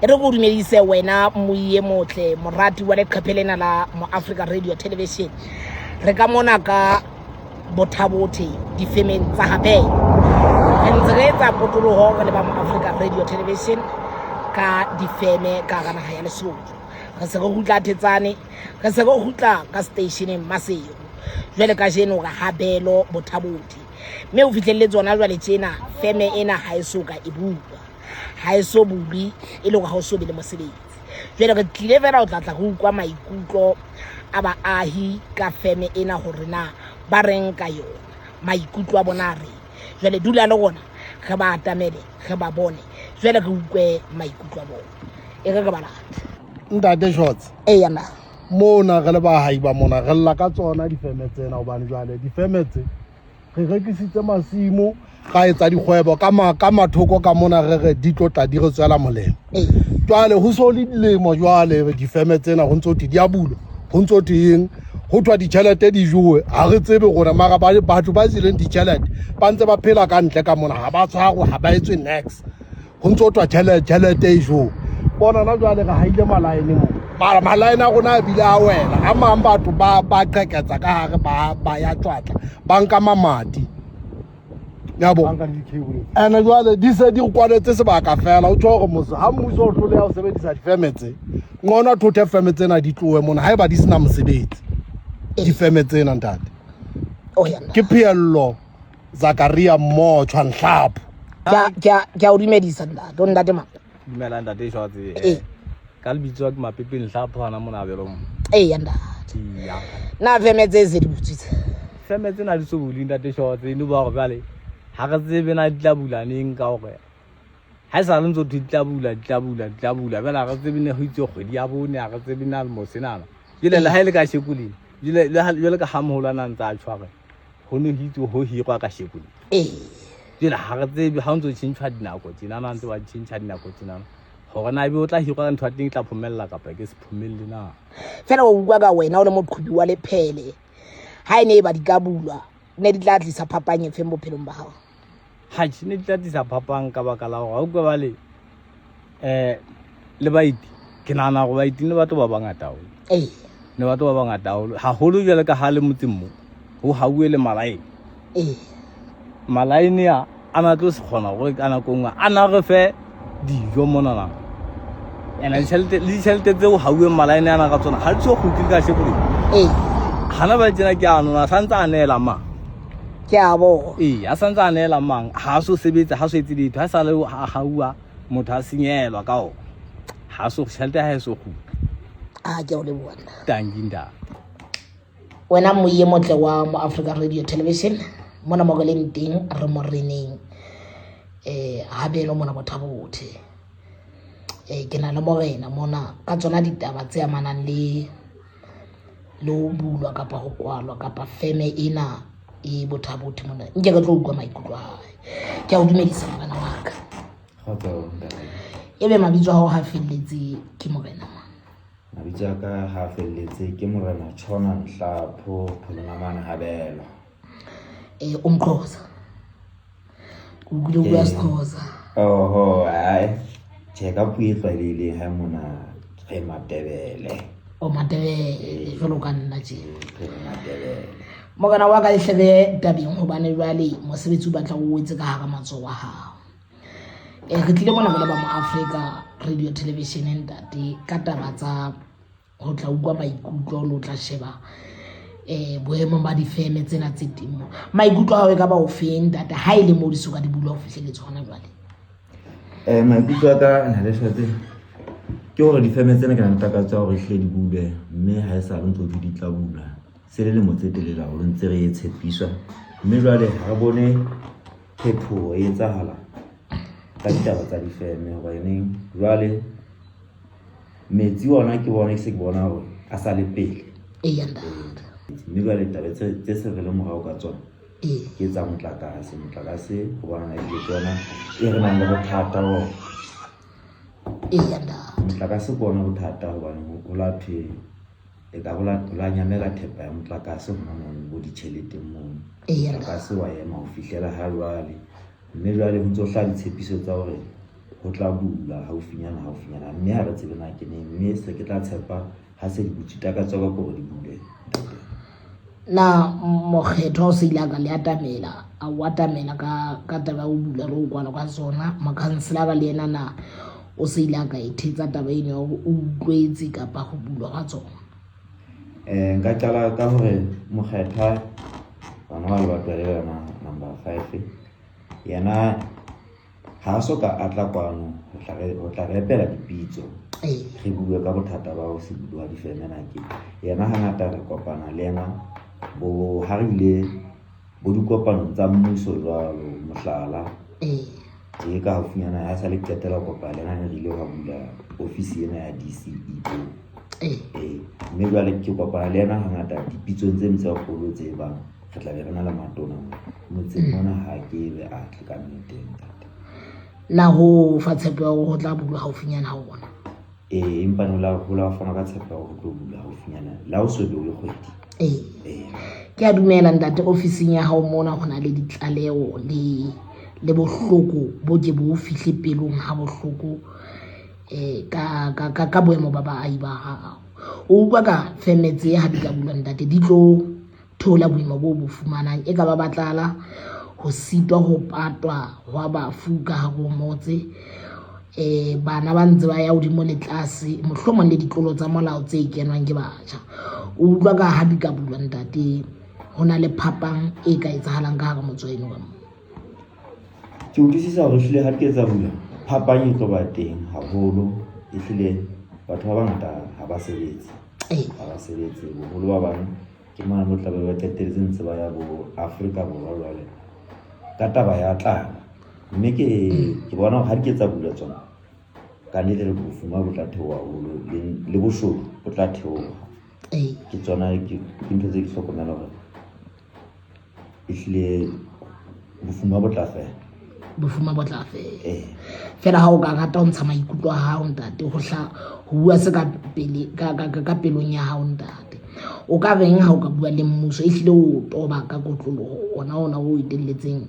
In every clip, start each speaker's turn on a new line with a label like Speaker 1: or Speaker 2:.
Speaker 1: re go dumedise wena moye motle morati wa leqhephelena la mo Africa Radio Television re ka mona ka bothabothe difemeng tsa habe ntse re tsa potoloho le ba mo Africa Radio Television ka difeme ka gana ya Lesotho re se go hutla tetsane re se go hutla ka stationeng Masego jwale ka jeno ga habelo bothabothe mme o fitlhelle tsona jwale tsena feme ena ha isoka e bua ha iso bubi e le go ha o so be le mosebetsi jwale re tlile vera o tlatla go kwa maikutlo a baahi ka feme ena hore na ba reng ka yona maikutlo a bona re jwale dula le gona ge ba atamele ge ba bone jwale re ukwe maikutlo a bona e re ba lata
Speaker 2: ntate shots
Speaker 1: yana
Speaker 2: mona re le bahai ba mona re lla ka tsona difeme tsena hobane jwale difeme tse re rekisitse masimo ga etsa dikgwebo ka mathoko ka mona re di tlotla di re tswela molemo jwale ho so le dilemo jwale difeme tsena ho ntso di a bula ho ntso teng ho thwa ditjhelete di jowe ha re tsebe rona mara batho ba sileng ditjhelete ba ntse ba phela ka ntle ka mona ha ba tshwarwa ha ba etswe next ho ntso thwa tjhelete e jowe bona na jwale re haile malaene mo mara malaene a rona a bile a wela a mang batho ba qheketsa ka hare ba ya twatla ba nka mamati yabo ene jwale di se di kwaletse sebaka fela o tsho gore mose ha mmuso o tlole ya o sebedisa difeme tse ngona thothe feme tsena di tlowe mona ha eba di sena mosebetsi difeme tsena ntate ke Phiello Zakaria Mmotsho Nhlapo
Speaker 1: ke o dumedisa ntate ma
Speaker 3: dumela ntate Shotse ka lebitso ke Mapepe Nhlapo hana mona belo
Speaker 1: ntate na feme tse di butsitse
Speaker 3: feme tsena di so buli ntate Shotse no ba go bale ha re tsebe na di tla bula neng ka gore ha sa le ntse di tla bula bela re tsebe ne ho itse kgwedi ya bone ha re tsebe na le mosenana jile le ha ile ka shekuleng jile ka hamoholana ntsa a tshware ho no hitse ho hirwa ka shekuleng jile ha re tsebe ha ntse tshintshwa dinako tsena na ntse ba tshintshwa dinako tsena hore na be o tla hirwa ntho teng tla phomella kapa ke se phomelle na
Speaker 1: fela o bua ka wena o le moqhubi wa lephele ha ene ba di ka bulwa ne di tla tlisa phapanye fem bophelong ba hao
Speaker 3: ha ne di tla tlisa phapang ka baka la gore ha o ka ba le baiti ke nana go baiti ne batho ba bangata ho ne batho ba bangata ha holo jale ka ha le motse mo ho hauwe le malaene malaene ya ana tlo se khona gore kana kongwa ana re fe dijo mona na ena tšhelete tseo hauwe malaene ana ka tsona ha di so khutli ka shebole hana ba tsena ke ana santsa anela ma
Speaker 1: ke a bo
Speaker 3: a santsa anela mang ha so sebetsa ha so etse ditho ha sa le ha haua motho a senyelwa ka o ha so tšhelete ha e so khutli
Speaker 1: ke o le bona
Speaker 3: tanginda
Speaker 1: wena moye motle wa mo Africa Radio Television mona mo go leng teng re mo reneng habelo mona bothabothe ke na le morena mona ka tsona ditaba tse amanang le lo bulwa kapa ho kwalwa kapa feme ena e bothabothe mona nke ka tlo ukwa maikutlo a hae ke a o dumedisa bana wa ka ebe mabitso a ho ha felletse ke morena
Speaker 4: mabitso a ka ha felletse ke morena Chona Nhlapo Pholonamane Habelo
Speaker 1: umXhosa ukule kwa Xhosa
Speaker 4: ai cheka puitwa le ha mona ge Matebele
Speaker 1: o Matebele jolo ka nna je Matebele mogana wa ka ihlebe tabeng hobane jwale mosebetsi o batla o etse ka hara matso wa hao re tlile mona ba mo Africa Radio Television ntate ka taba tsa ho tla ukwa maikutlo lo tla sheba boemo ba difeme tsena tse timo maikutlo a hao ka ba o feng ntate ha ile mo di soka di bula o fihleletse hona jwale
Speaker 4: maikutlo a ka na le shotse ke hore difeme tsena ke na takatsa hore hle di bule mme ha e sa le ntse di tla bula se le motse telela ho ntse re tshepiswa mme jwale ha re bone phepho e etsahala ka ditaba tsa difeme hobane jwale metsi ona ke bona se ke bona hore a sa le pele mme jwale taba tse se re le morao ka tsona ke tsa motlakase go bona na ke tsona e re nang le bothata ho motlakase bona bothata hobane ho la thwe e ka bola nyamela thepa ya motlakase ho nana bo ditšhelete mo motlakase wa ema ho fihlela ha jwale mme jwale ho ntso hla ditshepiso tsa hore ho tla bula haufinyana mme ha re tsebe na ke neng, mme se ke tla tshepa ha se di butsi takatso ka gore di bule.
Speaker 1: na mokgetho o se ile ka le atamela a watamela ka taba o bula re o kwala ka sona makhansela ka le ena na o se ile ka ithetsa taba eno o utlwetse kapa ho bulwa ga tsona.
Speaker 4: Nka qala ka hore mokgetha bana ba le batho ba le number 5 yena ha so ka atla kwano o tla re epela dipitso re bue ka bothata ba ho se bulwa difeme na ke yena ha ngata re kopana le ena bo harile bo dikopano tsa mmuso jwalo mohlala ke ka haufinyana ha sa le qetela kopana le ena re ile ho bula ofisi ena ya DCEO mme jwale ke kopana le ena ha ngata dipitsong tse ntse kgolo tse bang re tla be re na le matona motseng mona ha ke be a tle ka nnete
Speaker 1: na ho fa tshepo ho tla bulwa haufinyana ha ona
Speaker 4: empa no la ho la fana ka tshepo ho tlo bula haufinyana la o so be o le kgwedi
Speaker 1: ke a dumela ntate ofising ya hao mona hona le ditlaleo le bohloko bo ke bo fihle pelong ha bohloko ka boemo ba baahi ba hao o bua ka femetse ha di ka bulwa ntate di tlo thola boemo bo fumanang e ka ba batlala ho sitwa ho patwa wa bafu ka haro motse bana ba ntse ba ya hodimo le tlase mohlomong le ditlolo tsa molao tse kenwang ke batjha o utlwa ka ha di ka bulwa ntate hona le phapang e ka etsahalang ka hara motsweno ka mo
Speaker 4: ke utlwisisa hore hlile ha ke etsa bula phapang e tlo ba teng haholo e hlile batho ba bangata ha ba sebetse boholo ba bang ke mana mo tla ba qetelletse ntse ba ya bo Afrika Borwa jwale ka taba ya tlala mme ke bona ha ke etsa bula tsona ka le bofuma bo tla theoha haholo le boshodu bo tla theoha ke tsona ke ntho tse ke hlokomela hore ehlile bofuma bo tla fela fela ha o ka rata ho ntsha maikutlo a hao ntate ho bua se ka pelong ya hao ntate o ka reng ha o ka bua le mmuso ehlile o toba ka kotloloho ona o itelletseng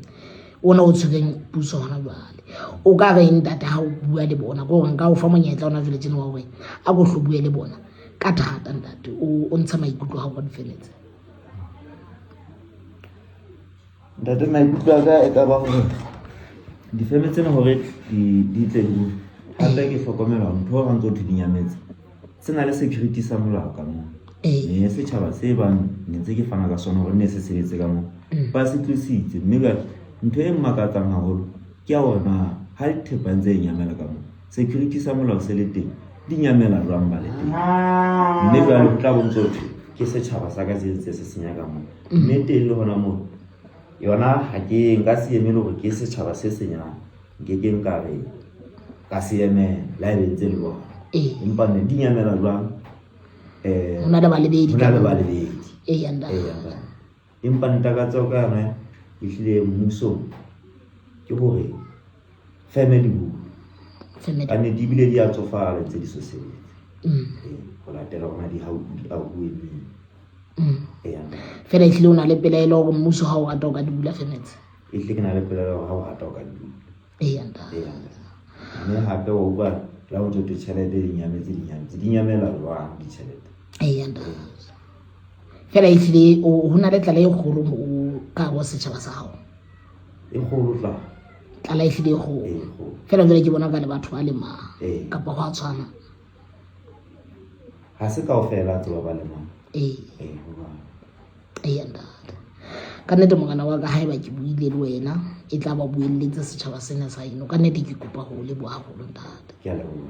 Speaker 4: ona o tshwereng puso hona jwale o ka reng ntate ha o bua le bona go re nka o fa monyetla ona jwale tsena wa hore a go hlobue le bona ka thata ntate o ntsha maikutlo ha o ka difemetse ntate maikutlo a ka e ka ba hore difeme tsena hore di tle di hape ke hlokomela ntho ha ntse o dinyametse sena le security sa molao ka mo setjhaba se bang ne ntse ke fana ka sona hore ne se sebetse ka mo ba se tlisitse mme ba ntho e mmakatsang haholo ke ya hona ha dithepa ntse e nyamela ka mo security sa molao se le teng di nyamela jwang ba le teng mme ba le tla bontso ke setjhaba sa ka se senya ka mo mme teng le hona mo yona ha ke nka se emele hore ke setjhaba se senyang ke nka re ka se eme la e ntse le bona empa ne di nyamela jwang
Speaker 1: hona le balebedi
Speaker 4: yanda empa ntakatsa o ka yona ehlile mmuso ke hore family bu ka ne di bile di a tsofala tse di so sebetsa ho latela hona di hauwe
Speaker 1: fela ehlile o na le pelaelo hore mmuso ha o rata o ka di bula femetse
Speaker 4: ehlile ke na le pelaelo ha o rata o ka di bula
Speaker 1: yanda
Speaker 4: mme hape o bua la o tsote tjhelete di nyamela jwang ditjhelete
Speaker 1: yanda fela ehlile ho na le tlala e kgolo ka go setjhaba sa hao
Speaker 4: e kgolo
Speaker 1: tlala ehlile e kgolo fela jwale ke bona ka le batho ba le ma kapa go a tshwana
Speaker 4: ha se kaofela tse ba le ma
Speaker 1: yanda ka nnete mogana wa ka haeba ke buile le wena e tla ba buelletse setjhaba sena sa eno ka nnete ke kopa ho leboha haholo ntate
Speaker 4: ke a leboha